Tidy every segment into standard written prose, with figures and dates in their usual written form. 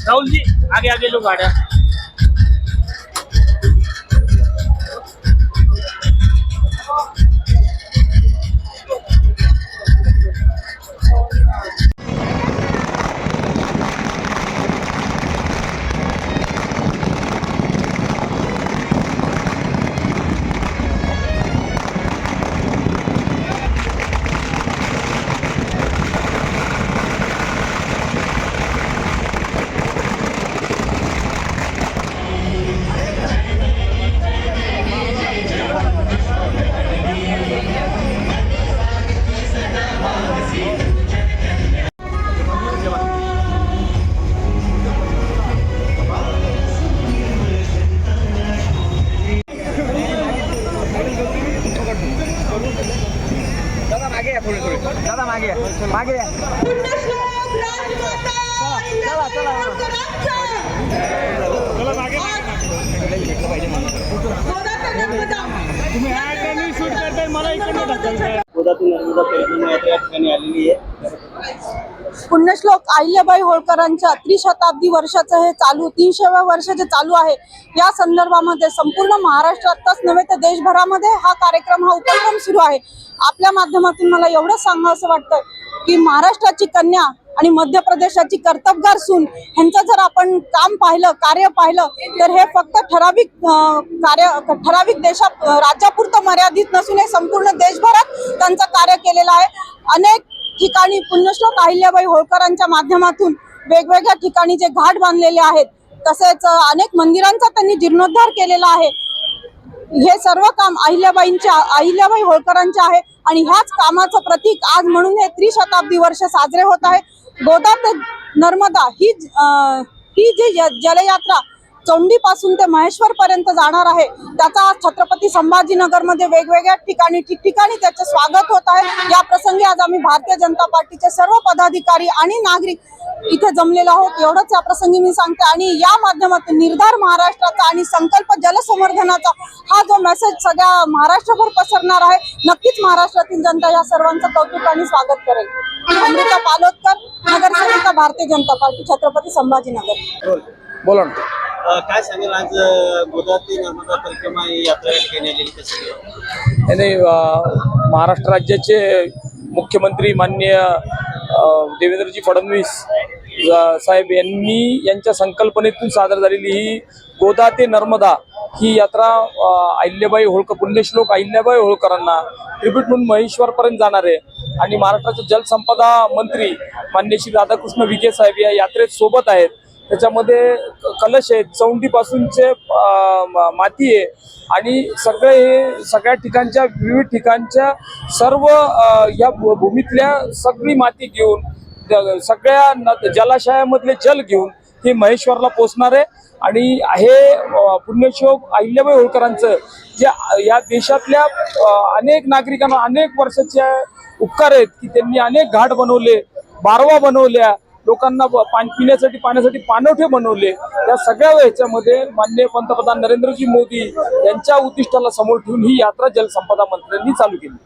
राहुल जी आगे आगे लो गाड़ा। दादा मागे मागे चला चला तुम्ही ॲटनी शूट करताय मला इकडे ढकलताय। पुण्यश्लोक अहिल्याबाई होळकरांच्या त्रिशताब्दी वर्षाचं हे चालू 300व्या वर्षाचे चालू आहे। या संदर्भामध्ये संपूर्ण महाराष्ट्रातच नव्हे तर देशभरामध्ये हा कार्यक्रम हा उपक्रम सुरू आहे। आपल्या माध्यमातून मला एवढं सांगावंसं वाटतं की महाराष्ट्राची कन्या आणि मध्य प्रदेशाची कर्तबगार सून यांचं जर आपण काम पाहिलं, कार्य पाहिलं तर हे फक्त ठराविक देशात राज्यापुरतं मर्यादित नसून हे संपूर्ण देशभरात त्यांचं कार्य केलेलं आहे। अनेक ठिकाणी पुण्यश्लोक अहिल्याबाई होळकरांच्या माध्यमातून वेगवेगळ्या ठिकाणी जे घाट बांधलेले आहेत, तसेच अनेक मंदिरांचा त्यांनी जीर्णोद्धार केलेला आहे। हे सर्व काम अहिल्याबाई होळकरांचे आहे आणि ह्याच कामाचं प्रतीक आज म्हणून हे त्रिशताब्दी वर्ष साजरे होत आहे। गोदा ते नर्मदा ही जी जलयात्रा चौंडीपासून ते महेश्वर पर्यंत जाणार आहे, त्याचा आज छत्रपती संभाजीनगर मध्ये वेगवेगळ्या ठिकाणी त्याचे स्वागत होत आहे। या प्रसंगी आज आम्ही भारतीय जनता पार्टीचे सर्व पदाधिकारी आणि नागरिक इथे जमलेलो आहोत, एवढंच या प्रसंगी मी सांगते। आणि या माध्यमातून निर्धार महाराष्ट्राचा आणि संकल्प जलसंवर्धनाचा हा जो मेसेज सगळ्या महाराष्ट्रभर पसरणार आहे, नक्कीच महाराष्ट्रातील जनता या सर्वांचं कौतुक आणि स्वागत करेल। अमृता पालोदकर, नगरसेविका, भारतीय जनता पार्टी, छत्रपती संभाजीनगर। बोला ना। काय सांगेल आज गोदा ते नर्मदा परिक्रमा यात्रा घेण्यात कशी? याने महाराष्ट्र राज्याचे मुख्यमंत्री माननीय देवेंद्रजी फडणवीस साहेब यांच्या संकल्पनेतून सादर झालेली ही गोदा ते नर्मदा ही यात्रा अहिल्याबाई होळकर, पुण्यश्लोक अहिल्याबाई होळकरांना ट्रिब्यूट म्हणून महेश्वरपर्यंत जाणार आहे। आणि महाराष्ट्राचे जलसंपदा मंत्री माननीय श्री राधाकृष्ण विखे साहेब या यात्रेत सोबत आहेत। त्याच्यामध्ये कलश आहेत, चौंडीपासूनचे माती आहे आणि सगळ्या ठिकाणच्या विविध ठिकाणच्या सर्व या भूमीतल्या सगळी माती घेऊन, सगळ्या जलाशयामधले जल घेऊन हे महेश्वरला पोहोचणार आहे। आणि हे पुण्यश्लोक अहिल्याबाई होळकरांचं जे या देशातल्या अनेक नागरिकांना अनेक वर्षाचे उपकार आहेत की त्यांनी अनेक घाट बनवले, बारवा बनवल्या, लोकांना पिण्यासाठी पाण्यासाठी पाणवठे बनवले. या सगळ्या ह्याच्यामध्ये माननीय पंतप्रधान नरेंद्रजी मोदी यांच्या उद्दिष्टाला समोर ठेवून ही यात्रा जलसंपदा मंत्र्यांनी चालू केली.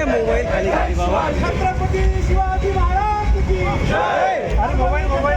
मोबाईल खाली बाबा. छत्रपती शिवाजी महाराज की जय.